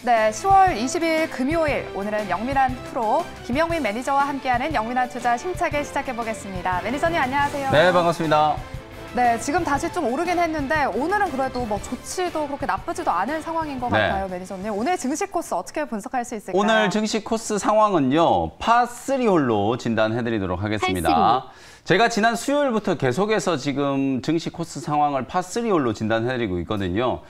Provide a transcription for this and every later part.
네, 10월 20일 금요일 오늘은 영민한 프로 김영민 매니저와 함께하는 영민한 투자 힘차게 시작해보겠습니다. 매니저님 안녕하세요. 네, 반갑습니다. 네, 지금 다시 좀 오르긴 했는데 오늘은 그래도 뭐 좋지도 그렇게 나쁘지도 않은 상황인 것 같아요, 매니저님. 오늘 증시 코스 어떻게 분석할 수 있을까요? 오늘 증시 코스 상황은요, 파3 홀로 진단해드리도록 하겠습니다. 제가 지난 수요일부터 계속해서 지금 증시 코스 상황을 파3 홀로 진단해드리고 있거든요.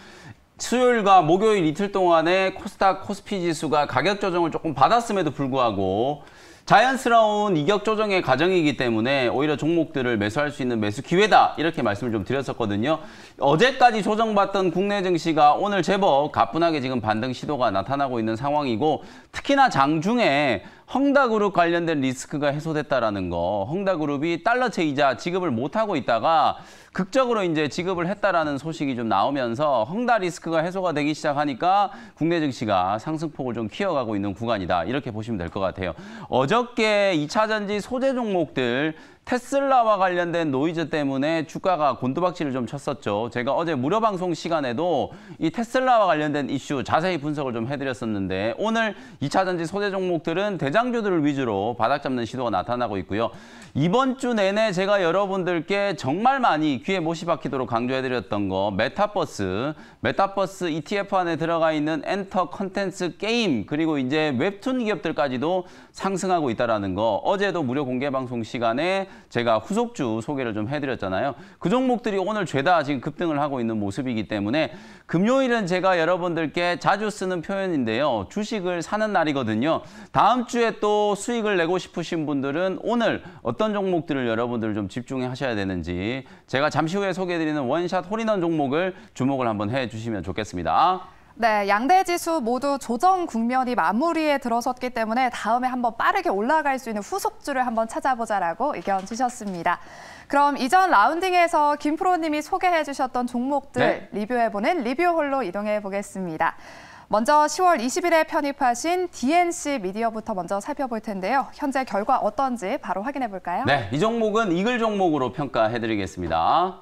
수요일과 목요일 이틀 동안에 코스닥, 코스피 지수가 가격 조정을 조금 받았음에도 불구하고 자연스러운 이격 조정의 과정이기 때문에 오히려 종목들을 매수할 수 있는 매수 기회다 이렇게 말씀을 좀 드렸었거든요. 어제까지 조정받던 국내 증시가 오늘 제법 가뿐하게 지금 반등 시도가 나타나고 있는 상황이고 특히나 장중에 헝다그룹 관련된 리스크가 해소됐다라는 거, 헝다그룹이 달러채 이자 지급을 못하고 있다가 극적으로 이제 지급을 했다라는 소식이 좀 나오면서 헝다 리스크가 해소가 되기 시작하니까 국내 증시가 상승폭을 좀 키워가고 있는 구간이다. 이렇게 보시면 될 것 같아요. 어저께 2차 전지 소재 종목들 테슬라와 관련된 노이즈 때문에 주가가 곤두박질을 좀 쳤었죠. 제가 어제 무료 방송 시간에도 이 테슬라와 관련된 이슈 자세히 분석을 좀 해드렸었는데 오늘 2차 전지 소재 종목들은 대장주들을 위주로 바닥 잡는 시도가 나타나고 있고요. 이번 주 내내 제가 여러분들께 정말 많이 귀에 못이 박히도록 강조해드렸던 거 메타버스 ETF 안에 들어가 있는 엔터 컨텐츠 게임 그리고 이제 웹툰 기업들까지도 상승하고 있다는 거 어제도 무료 공개 방송 시간에 제가 후속주 소개를 좀 해드렸잖아요. 그 종목들이 오늘 죄다 지금 급등을 하고 있는 모습이기 때문에 금요일은 제가 여러분들께 자주 쓰는 표현인데요. 주식을 사는 날이거든요. 다음 주에 또 수익을 내고 싶으신 분들은 오늘 어떤 종목들을 여러분들 좀 집중해 하셔야 되는지 제가 잠시 후에 소개해드리는 원샷 홀인원 종목을 주목을 한번 해주시면 좋겠습니다. 네, 양대 지수 모두 조정 국면이 마무리에 들어섰기 때문에 다음에 한번 빠르게 올라갈 수 있는 후속주를 한번 찾아보자라고 의견 주셨습니다. 그럼 이전 라운딩에서 김 프로님이 소개해 주셨던 종목들 리뷰해보는 리뷰홀로 이동해 보겠습니다. 먼저 10월 20일에 편입하신 DNC 미디어부터 먼저 살펴볼 텐데요. 현재 결과 어떤지 바로 확인해 볼까요? 네, 이 종목은 이글 종목으로 평가해드리겠습니다.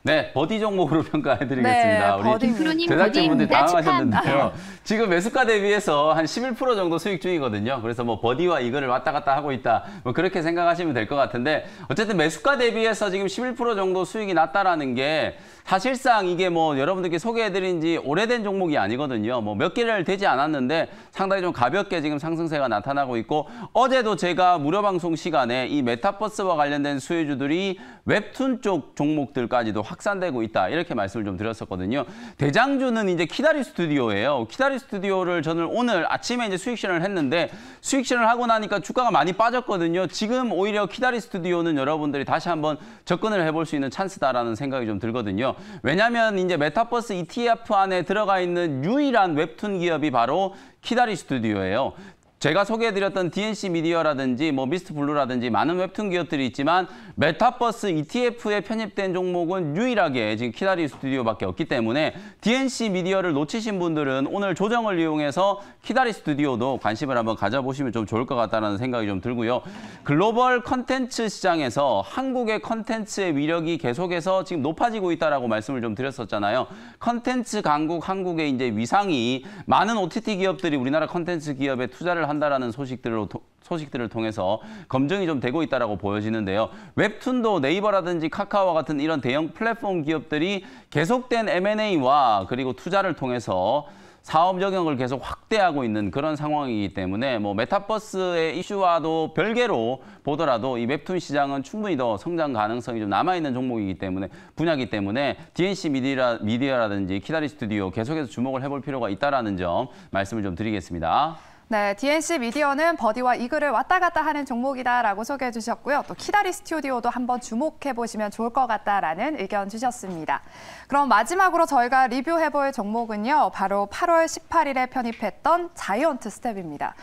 네, 버디 종목으로 평가해드리겠습니다. 네, 우리 제작진분들이 당황하셨는데요. 지금 매수가 대비해서 한 11% 정도 수익 중이거든요. 그래서 뭐 버디와 이글을 왔다 갔다 하고 있다. 뭐 그렇게 생각하시면 될 것 같은데 어쨌든 매수가 대비해서 지금 11% 정도 수익이 났다라는 게 사실상 이게 뭐 여러분들께 소개해드린 지 오래된 종목이 아니거든요. 뭐 몇 개월 되지 않았는데 상당히 좀 가볍게 지금 상승세가 나타나고 있고 어제도 제가 무료 방송 시간에 이 메타버스와 관련된 수혜주들이 웹툰 쪽 종목들까지도 확산되고 있다. 이렇게 말씀을 좀 드렸었거든요. 대장주는 이제 키다리 스튜디오예요. 키다리 스튜디오를 저는 오늘 아침에 이제 수익 실현을 했는데 수익 실현을 하고 나니까 주가가 많이 빠졌거든요. 지금 오히려 키다리 스튜디오는 여러분들이 다시 한번 접근을 해볼 수 있는 찬스다라는 생각이 좀 들거든요. 왜냐하면 이제 메타버스 ETF 안에 들어가 있는 유일한 웹툰 기업이 바로 키다리 스튜디오예요. 제가 소개해드렸던 DNC 미디어라든지 뭐 미스트 블루라든지 많은 웹툰 기업들이 있지만 메타버스 ETF에 편입된 종목은 유일하게 지금 키다리 스튜디오밖에 없기 때문에 DNC 미디어를 놓치신 분들은 오늘 조정을 이용해서 키다리 스튜디오도 관심을 한번 가져보시면 좀 좋을 것 같다는 생각이 좀 들고요. 글로벌 컨텐츠 시장에서 한국의 컨텐츠의 위력이 계속해서 지금 높아지고 있다라고 말씀을 좀 드렸었잖아요. 컨텐츠 강국 한국의 이제 위상이 많은 OTT 기업들이 우리나라 컨텐츠 기업에 투자를 한다라는 소식들을 통해서 검증이 좀 되고 있다라고 보여지는데요. 웹툰도 네이버라든지 카카오와 같은 이런 대형 플랫폼 기업들이 계속된 M&A와 그리고 투자를 통해서 사업 영역을 계속 확대하고 있는 그런 상황이기 때문에 뭐 메타버스의 이슈와도 별개로 보더라도 이 웹툰 시장은 충분히 더 성장 가능성이 좀 남아있는 종목이기 때문에 분야이기 때문에 DNC 미디어라든지 키다리 스튜디오 계속해서 주목을 해볼 필요가 있다라는 점 말씀을 좀 드리겠습니다. 네, DNC 미디어는 버디와 이글을 왔다 갔다 하는 종목이다라고 소개해 주셨고요. 또 키다리 스튜디오도 한번 주목해 보시면 좋을 것 같다라는 의견 주셨습니다. 그럼 마지막으로 저희가 리뷰해 볼 종목은요. 바로 8월 18일에 편입했던 자이언트 스텝입니다.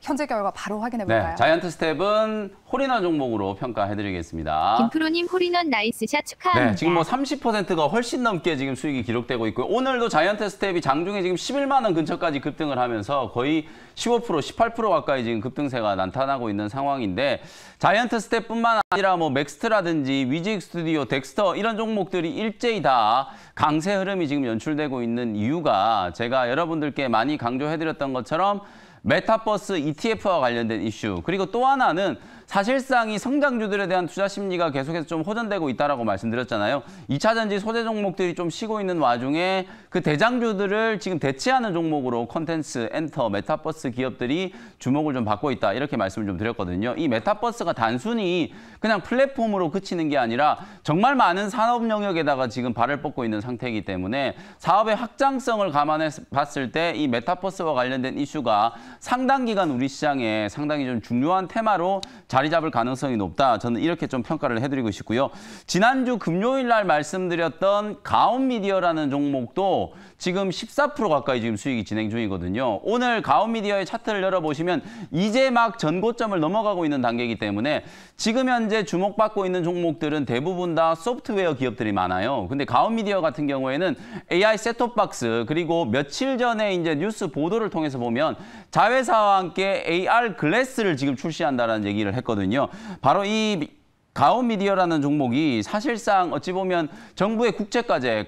현재 결과 바로 확인해 볼까요? 네, 자이언트 스텝은 홀인원 종목으로 평가해드리겠습니다. 김프로님 홀인원 나이스샷 축하합니다. 네, 지금 뭐 30%가 훨씬 넘게 지금 수익이 기록되고 있고요. 오늘도 자이언트 스텝이 장중에 지금 11만 원 근처까지 급등을 하면서 거의 15%, 18% 가까이 지금 급등세가 나타나고 있는 상황인데 자이언트 스텝뿐만 아니라 뭐 맥스트라든지 위직 스튜디오, 덱스터 이런 종목들이 일제히 다 강세 흐름이 지금 연출되고 있는 이유가 제가 여러분들께 많이 강조해드렸던 것처럼 메타버스 ETF와 관련된 이슈, 그리고 또 하나는 사실상 이 성장주들에 대한 투자 심리가 계속해서 좀 호전되고 있다라고 말씀드렸잖아요. 2차 전지 소재 종목들이 좀 쉬고 있는 와중에 그 대장주들을 지금 대체하는 종목으로 콘텐츠, 엔터, 메타버스 기업들이 주목을 좀 받고 있다. 이렇게 말씀을 좀 드렸거든요. 이 메타버스가 단순히 그냥 플랫폼으로 그치는 게 아니라 정말 많은 산업 영역에다가 지금 발을 뻗고 있는 상태이기 때문에 사업의 확장성을 감안해 봤을 때 이 메타버스와 관련된 이슈가 상당 기간 우리 시장에 상당히 좀 중요한 테마로 자리 잡을 가능성이 높다. 저는 이렇게 좀 평가를 해드리고 싶고요. 지난주 금요일 날 말씀드렸던 가온미디어라는 종목도 지금 14% 가까이 지금 수익이 진행 중이거든요. 오늘 가온미디어의 차트를 열어보시면 이제 막 전고점을 넘어가고 있는 단계이기 때문에 지금 현재 주목받고 있는 종목들은 대부분 다 소프트웨어 기업들이 많아요. 근데 가온미디어 같은 경우에는 AI 셋톱박스 그리고 며칠 전에 이제 뉴스 보도를 통해서 보면 자회사와 함께 AR 글래스를 지금 출시한다는 얘기를 했거든요. 바로 이 가온미디어라는 종목이 사실상 어찌 보면 정부의 국제과제,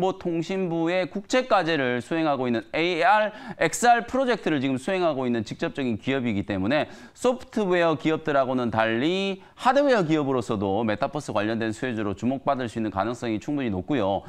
과학기술정보통신부의 국제과제를 수행하고 있는 AR, XR 프로젝트를 지금 수행하고 있는 직접적인 기업이기 때문에 소프트웨어 기업들하고는 달리 하드웨어 기업으로서도 메타버스 관련된 수혜주로 주목받을 수 있는 가능성이 충분히 높고요.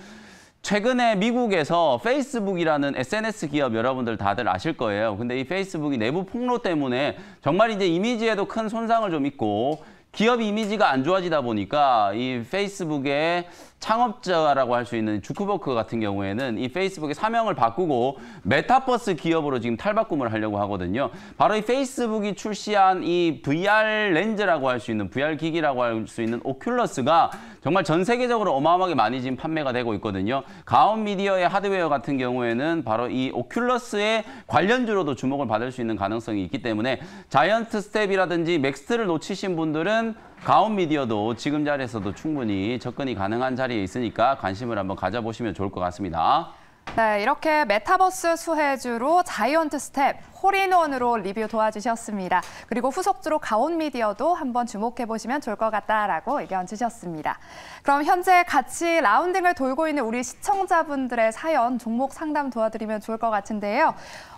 최근에 미국에서 페이스북이라는 SNS 기업 여러분들 다들 아실 거예요. 근데 이 페이스북이 내부 폭로 때문에 정말 이제 이미지에도 큰 손상을 좀 입고 기업 이미지가 안 좋아지다 보니까 이 페이스북의 창업자라고 할 수 있는 주크버크 같은 경우에는 이 페이스북의 사명을 바꾸고 메타버스 기업으로 지금 탈바꿈을 하려고 하거든요. 바로 이 페이스북이 출시한 이 VR 렌즈라고 할 수 있는 VR 기기라고 할 수 있는 오큘러스가 정말 전 세계적으로 어마어마하게 많이 지금 판매가 되고 있거든요. 가온미디어의 하드웨어 같은 경우에는 바로 이 오큘러스의 관련주로도 주목을 받을 수 있는 가능성이 있기 때문에 자이언트 스텝이라든지 맥스트를 놓치신 분들은 가온미디어도 지금 자리에서도 충분히 접근이 가능한 자리에 있으니까 관심을 한번 가져보시면 좋을 것 같습니다. 네, 이렇게 메타버스 수혜주로 자이언트 스텝, 홀인원으로 리뷰 도와주셨습니다. 그리고 후속주로 가온미디어도 한번 주목해보시면 좋을 것 같다라고 의견 주셨습니다. 그럼 현재 같이 라운딩을 돌고 있는 우리 시청자분들의 사연, 종목 상담 도와드리면 좋을 것 같은데요.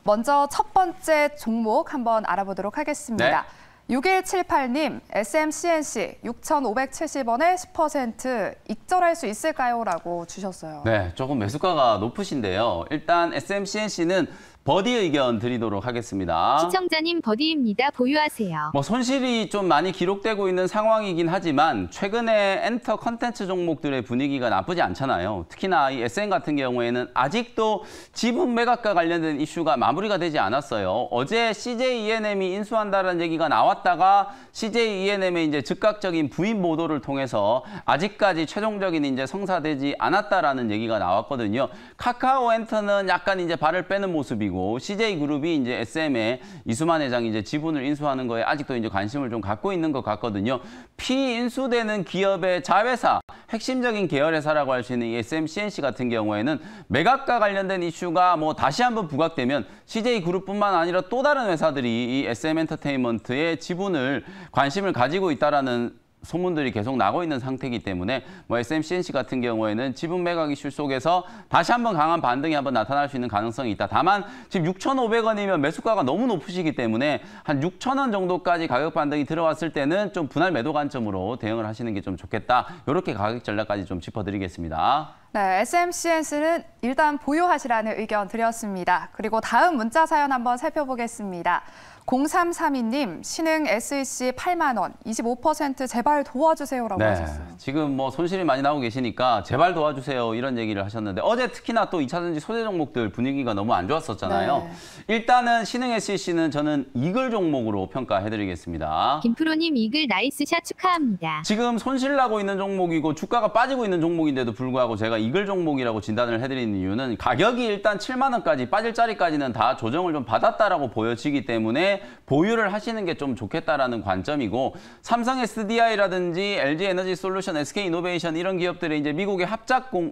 먼저 첫 번째 종목 한번 알아보도록 하겠습니다. 네. 6178님, SMCNC 6,570원에 10% 익절할 수 있을까요? 라고 주셨어요. 네, 조금 매수가가 높으신데요. 일단 SMCNC는 버디 의견 드리도록 하겠습니다. 시청자님 버디입니다. 보유하세요. 뭐 손실이 좀 많이 기록되고 있는 상황이긴 하지만 최근에 엔터 컨텐츠 종목들의 분위기가 나쁘지 않잖아요. 특히나 이 SM 같은 경우에는 아직도 지분 매각과 관련된 이슈가 마무리가 되지 않았어요. 어제 CJ ENM이 인수한다는 얘기가 나왔다가 CJ ENM의 이제 즉각적인 부인 보도를 통해서 아직까지 최종적인 이제 성사되지 않았다라는 얘기가 나왔거든요. 카카오 엔터는 약간 이제 발을 빼는 모습이고 CJ그룹이 이제 SM의 이수만 회장이 이제 지분을 인수하는 거에 아직도 이제 관심을 좀 갖고 있는 것 같거든요. 피인수되는 기업의 자회사, 핵심적인 계열회사라고 할 수 있는 이 SMCNC 같은 경우에는 매각과 관련된 이슈가 뭐 다시 한번 부각되면 CJ그룹뿐만 아니라 또 다른 회사들이 이 SM엔터테인먼트의 지분을 관심을 가지고 있다라는 소문들이 계속 나고 있는 상태이기 때문에 뭐 SMCNC 같은 경우에는 지분 매각 이슈 속에서 다시 한번 강한 반등이 한번 나타날 수 있는 가능성이 있다. 다만 지금 6,500원이면 매수가가 너무 높으시기 때문에 한 6,000원 정도까지 가격 반등이 들어왔을 때는 좀 분할 매도 관점으로 대응을 하시는 게 좀 좋겠다. 이렇게 가격 전략까지 좀 짚어드리겠습니다. 네, SMCNC는 일단 보유하시라는 의견 드렸습니다. 그리고 다음 문자 사연 한번 살펴보겠습니다. 0332님, 신흥 SEC 8만 원, 25% 제발 도와주세요라고 하셨어요. 지금 뭐 손실이 많이 나오고 계시니까 제발 도와주세요 이런 얘기를 하셨는데 어제 특히나 또 2차전지 소재 종목들 분위기가 너무 안 좋았었잖아요. 네. 일단은 신흥 SEC는 저는 이글 종목으로 평가해드리겠습니다. 김프로님 이글 나이스샷 축하합니다. 지금 손실 나고 있는 종목이고 주가가 빠지고 있는 종목인데도 불구하고 제가 이글 종목이라고 진단을 해드리는 이유는 가격이 일단 7만 원까지 빠질 자리까지는 다 조정을 좀 받았다라고 보여지기 때문에 때문에 보유를 하시는 게 좀 좋겠다라는 관점이고 삼성 SDI라든지 LG 에너지 솔루션, SK 이노베이션 이런 기업들의 이제 미국의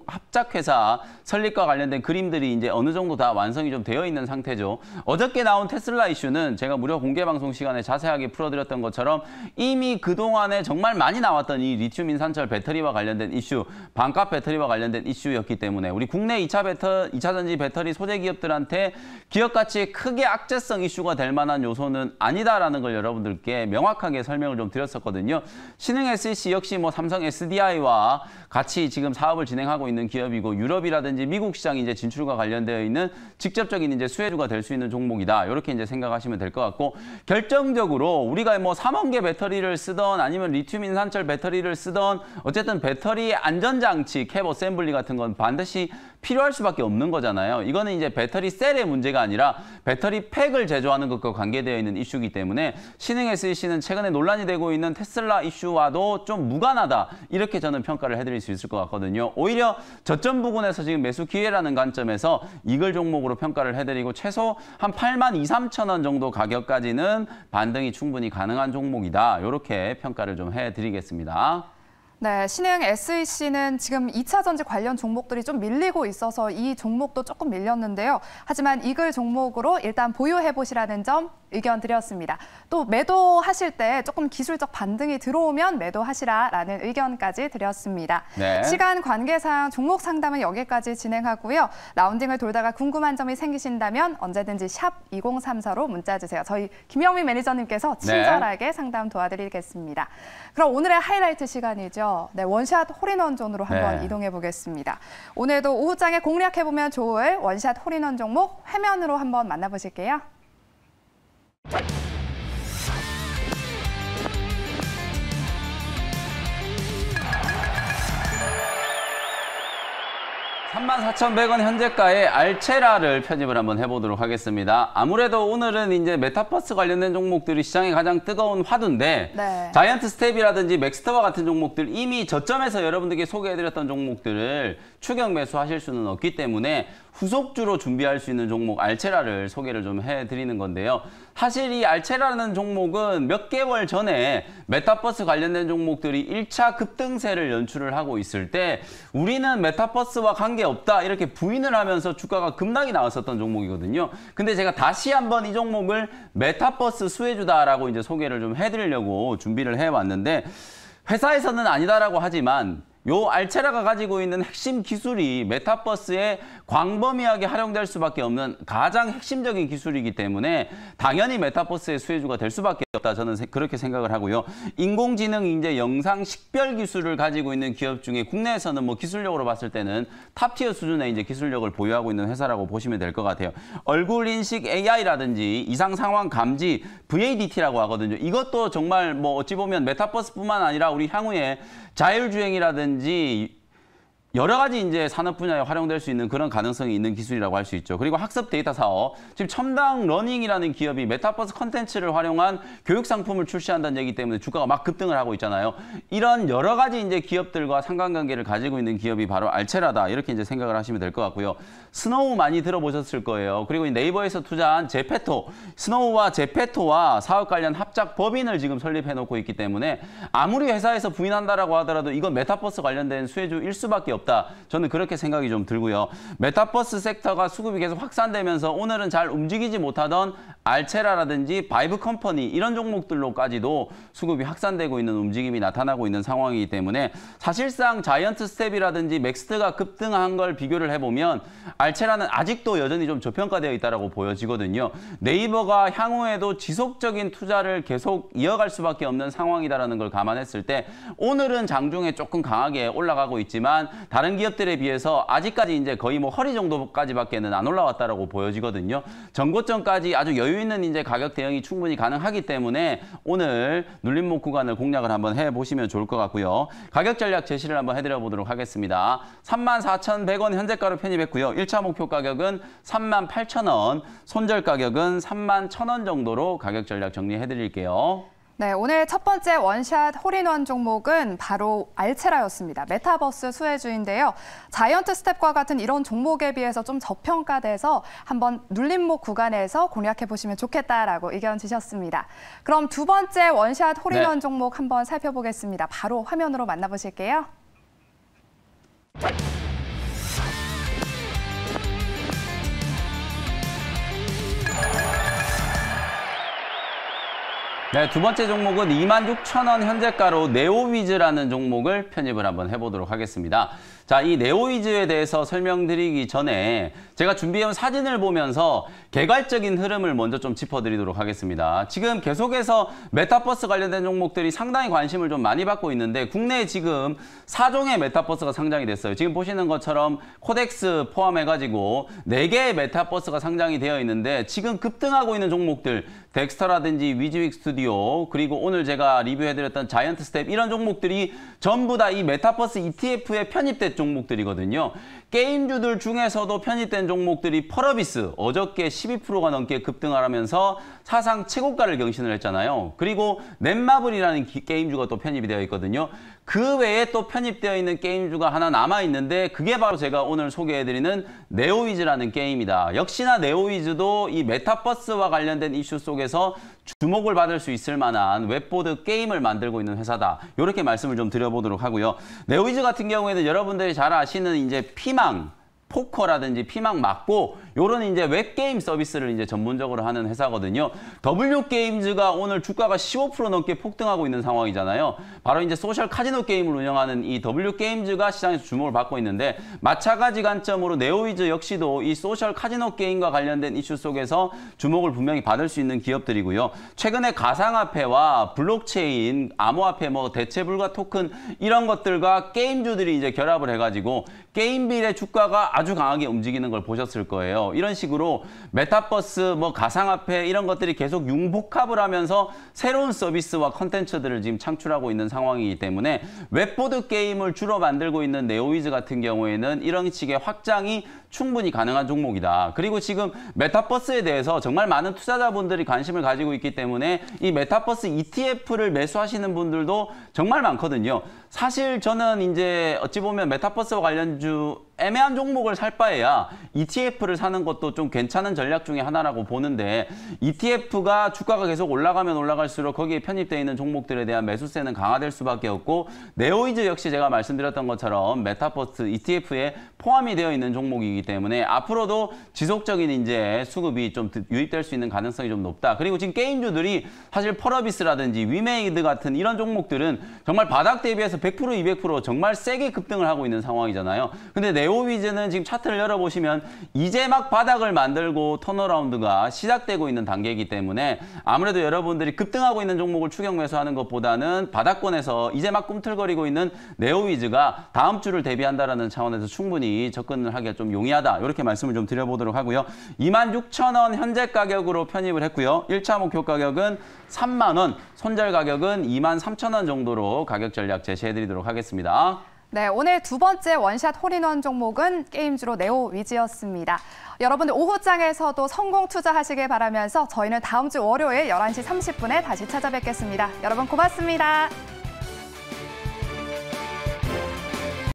합작회사 설립과 관련된 그림들이 이제 어느 정도 다 완성이 좀 되어 있는 상태죠. 어저께 나온 테슬라 이슈는 제가 무료 공개 방송 시간에 자세하게 풀어드렸던 것처럼 이미 그동안에 정말 많이 나왔던 이 리튬 인산철 배터리와 관련된 이슈, 반값 배터리와 관련된 이슈였기 때문에 우리 국내 2차 전지 배터리 소재 기업들한테 기업 가치에 크게 악재성 이슈가 될 만한 요소는 아니다라는 걸 여러분들께 명확하게 설명을 좀 드렸었거든요. 신흥 SEC 역시 뭐 삼성 SDI와 같이 지금 사업을 진행하고 있는 기업이고 유럽이라든지 미국 시장이 이제 진출과 관련되어 있는 직접적인 이제 수혜주가 될 수 있는 종목이다. 이렇게 이제 생각하시면 될 것 같고 결정적으로 우리가 뭐 3원계 배터리를 쓰던 아니면 리튬 인산철 배터리를 쓰던 어쨌든 배터리 안전장치, 캡 어셈블리 같은 건 반드시 필요할 수밖에 없는 거잖아요. 이거는 이제 배터리 셀의 문제가 아니라 배터리 팩을 제조하는 것과 관계되어 있는 이슈이기 때문에 신흥 SEC는 최근에 논란이 되고 있는 테슬라 이슈와도 좀 무관하다. 이렇게 저는 평가를 해드릴 수 있을 것 같거든요. 오히려 저점 부근에서 지금 매수 기회라는 관점에서 이글 종목으로 평가를 해드리고 최소 한 82,300원 정도 가격까지는 반등이 충분히 가능한 종목이다. 이렇게 평가를 좀 해드리겠습니다. 네, 신흥 SEC는 지금 2차 전지 관련 종목들이 좀 밀리고 있어서 이 종목도 조금 밀렸는데요. 하지만 이글 종목으로 일단 보유해보시라는 점 의견 드렸습니다. 또 매도하실 때 조금 기술적 반등이 들어오면 매도하시라라는 의견까지 드렸습니다. 네. 시간 관계상 종목 상담은 여기까지 진행하고요. 라운딩을 돌다가 궁금한 점이 생기신다면 언제든지 샵 2034로 문자 주세요. 저희 김영민 매니저님께서 친절하게 상담 도와드리겠습니다. 그럼 오늘의 하이라이트 시간이죠. 네, 원샷 홀인원 존으로 한번 이동해 보겠습니다. 오늘도 오후장에 공략해보면 좋을 원샷 홀인원 종목 화면으로 한번 만나보실게요. 34,100원 현재가의 알체라를 편입을 한번 해보도록 하겠습니다. 아무래도 오늘은 이제 메타버스 관련된 종목들이 시장에 가장 뜨거운 화두인데 네. 자이언트 스텝이라든지 맥스터와 같은 종목들 이미 저점에서 여러분들께 소개해드렸던 종목들을 추격 매수하실 수는 없기 때문에 후속주로 준비할 수 있는 종목 알체라를 소개를 좀 해드리는 건데요. 사실 이 알체라는 종목은 몇 개월 전에 메타버스 관련된 종목들이 1차 급등세를 연출을 하고 있을 때 우리는 메타버스와 관계없다 이렇게 부인을 하면서 주가가 급락이 나왔었던 종목이거든요. 근데 제가 다시 한번 이 종목을 메타버스 수혜주다라고 이제 소개를 좀 해드리려고 준비를 해왔는데 회사에서는 아니다라고 하지만 요 알체라가 가지고 있는 핵심 기술이 메타버스에 광범위하게 활용될 수밖에 없는 가장 핵심적인 기술이기 때문에 당연히 메타버스의 수혜주가 될 수밖에 없다. 저는 그렇게 생각을 하고요. 인공지능 이제 영상 식별 기술을 가지고 있는 기업 중에 국내에서는 뭐 기술력으로 봤을 때는 탑티어 수준의 이제 기술력을 보유하고 있는 회사라고 보시면 될 것 같아요. 얼굴 인식 AI라든지 이상 상황 감지 VADT라고 하거든요. 이것도 정말 뭐 어찌 보면 메타버스뿐만 아니라 우리 향후에 자율주행이라든지 여러 가지 이제 산업 분야에 활용될 수 있는 그런 가능성이 있는 기술이라고 할 수 있죠. 그리고 학습 데이터 사업, 지금 첨당 러닝이라는 기업이 메타버스 컨텐츠를 활용한 교육 상품을 출시한다는 얘기 때문에 주가가 막 급등을 하고 있잖아요. 이런 여러 가지 이제 기업들과 상관관계를 가지고 있는 기업이 바로 알체라다 이렇게 이제 생각을 하시면 될 것 같고요. 스노우 많이 들어보셨을 거예요. 그리고 네이버에서 투자한 제페토, 스노우와 제페토와 사업 관련 합작 법인을 지금 설립해 놓고 있기 때문에 아무리 회사에서 부인한다라고 하더라도 이건 메타버스 관련된 수혜주일 수밖에 없다. 저는 그렇게 생각이 좀 들고요. 메타버스 섹터가 수급이 계속 확산되면서 오늘은 잘 움직이지 못하던 알체라라든지 바이브 컴퍼니 이런 종목들로까지도 수급이 확산되고 있는 움직임이 나타나고 있는 상황이기 때문에 사실상 자이언트 스텝이라든지 맥스트가 급등한 걸 비교를 해보면 알체라는 아직도 여전히 좀 저평가되어 있다고 보여지거든요. 네이버가 향후에도 지속적인 투자를 계속 이어갈 수밖에 없는 상황이다라는 걸 감안했을 때 오늘은 장중에 조금 강하게 올라가고 있지만 다른 기업들에 비해서 아직까지 이제 거의 뭐 허리 정도까지밖에는 안 올라왔다라고 보여지거든요. 전고점까지 아주 여유 있는 이제 가격 대응이 충분히 가능하기 때문에 오늘 눌림목 구간을 공략을 한번 해보시면 좋을 것 같고요. 가격 전략 제시를 한번 해드려 보도록 하겠습니다. 34,100원 현재가로 편입했고요. 1차 목표 가격은 38,000원, 손절 가격은 31,000원 정도로 가격 전략 정리해 드릴게요. 네, 오늘 첫 번째 원샷 홀인원 종목은 바로 알체라였습니다. 메타버스 수혜주인데요. 자이언트 스텝과 같은 이런 종목에 비해서 좀 저평가돼서 한번 눌림목 구간에서 공략해 보시면 좋겠다라고 의견 주셨습니다. 그럼 두 번째 원샷 홀인원 종목 한번 살펴보겠습니다. 바로 화면으로 만나보실게요. 네, 두 번째 종목은 26,000원 현재가로 네오위즈라는 종목을 편입을 한번 해보도록 하겠습니다. 자, 이 네오위즈에 대해서 설명드리기 전에 제가 준비해온 사진을 보면서 개괄적인 흐름을 먼저 좀 짚어드리도록 하겠습니다. 지금 계속해서 메타버스 관련된 종목들이 상당히 관심을 좀 많이 받고 있는데 국내에 지금 4종의 메타버스가 상장이 됐어요. 지금 보시는 것처럼 코덱스 포함해가지고 4개의 메타버스가 상장이 되어 있는데 지금 급등하고 있는 종목들 덱스터라든지 위즈윅 스튜디오 그리고 오늘 제가 리뷰해드렸던 자이언트 스텝 이런 종목들이 전부 다 이 메타버스 ETF에 편입된 종목들이거든요. 게임주들 중에서도 편입된 종목들이 펄어비스 어저께 12%가 넘게 급등을 하면서 사상 최고가를 경신을 했잖아요. 그리고 넷마블이라는 게임주가 또 편입이 되어 있거든요. 그 외에 또 편입되어 있는 게임주가 하나 남아있는데 그게 바로 제가 오늘 소개해드리는 네오위즈라는 게임이다. 역시나 네오위즈도 이 메타버스와 관련된 이슈 속에서 주목을 받을 수 있을 만한 웹보드 게임을 만들고 있는 회사다. 이렇게 말씀을 좀 드려보도록 하고요. 네오위즈 같은 경우에는 여러분들이 잘 아시는 이제 피망, 포커라든지 피망 맞고 요런 이제 웹게임 서비스를 이제 전문적으로 하는 회사거든요. W게임즈가 오늘 주가가 15% 넘게 폭등하고 있는 상황이잖아요. 바로 이제 소셜 카지노 게임을 운영하는 이 W게임즈가 시장에서 주목을 받고 있는데 마찬가지 관점으로 네오위즈 역시도 이 소셜 카지노 게임과 관련된 이슈 속에서 주목을 분명히 받을 수 있는 기업들이고요. 최근에 가상화폐와 블록체인, 암호화폐, 뭐 대체불가 토큰 이런 것들과 게임주들이 이제 결합을 해가지고 게임빌의 주가가 아주 강하게 움직이는 걸 보셨을 거예요. 이런 식으로 메타버스, 뭐 가상화폐 이런 것들이 계속 융복합을 하면서 새로운 서비스와 컨텐츠들을 지금 창출하고 있는 상황이기 때문에 웹보드 게임을 주로 만들고 있는 네오위즈 같은 경우에는 이런 식의 확장이 충분히 가능한 종목이다. 그리고 지금 메타버스에 대해서 정말 많은 투자자분들이 관심을 가지고 있기 때문에 이 메타버스 ETF를 매수하시는 분들도 정말 많거든요. 사실 저는 이제 어찌 보면 메타버스와 관련주 애매한 종목을 살 바에야 ETF를 사는 것도 좀 괜찮은 전략 중에 하나라고 보는데 ETF가 주가가 계속 올라가면 올라갈수록 거기에 편입되어 있는 종목들에 대한 매수세는 강화될 수밖에 없고 네오위즈 역시 제가 말씀드렸던 것처럼 메타버스 ETF에 포함이 되어 있는 종목이기 때문에 앞으로도 지속적인 이제 수급이 좀 유입될 수 있는 가능성이 좀 높다. 그리고 지금 게임주들이 사실 펄어비스라든지 위메이드 같은 이런 종목들은 정말 바닥 대비해서 100% 200% 정말 세게 급등을 하고 있는 상황이잖아요. 근데 네오위즈는 지금 차트를 열어보시면 이제 막 바닥을 만들고 턴어라운드가 시작되고 있는 단계이기 때문에 아무래도 여러분들이 급등하고 있는 종목을 추격 매수하는 것보다는 바닥권에서 이제 막 꿈틀거리고 있는 네오위즈가 다음 주를 대비한다라는 차원에서 충분히 접근을 하기가 좀 용이하다. 이렇게 말씀을 좀 드려보도록 하고요. 26,000원 현재 가격으로 편입을 했고요. 1차 목표 가격은 3만 원, 손절 가격은 23,000원 정도로 가격 전략 제시해드리도록 하겠습니다. 네, 오늘 두 번째 원샷 홀인원 종목은 게임주로 네오위즈였습니다. 여러분들 오후장에서도 성공 투자하시길 바라면서 저희는 다음 주 월요일 11시 30분에 다시 찾아뵙겠습니다. 여러분 고맙습니다.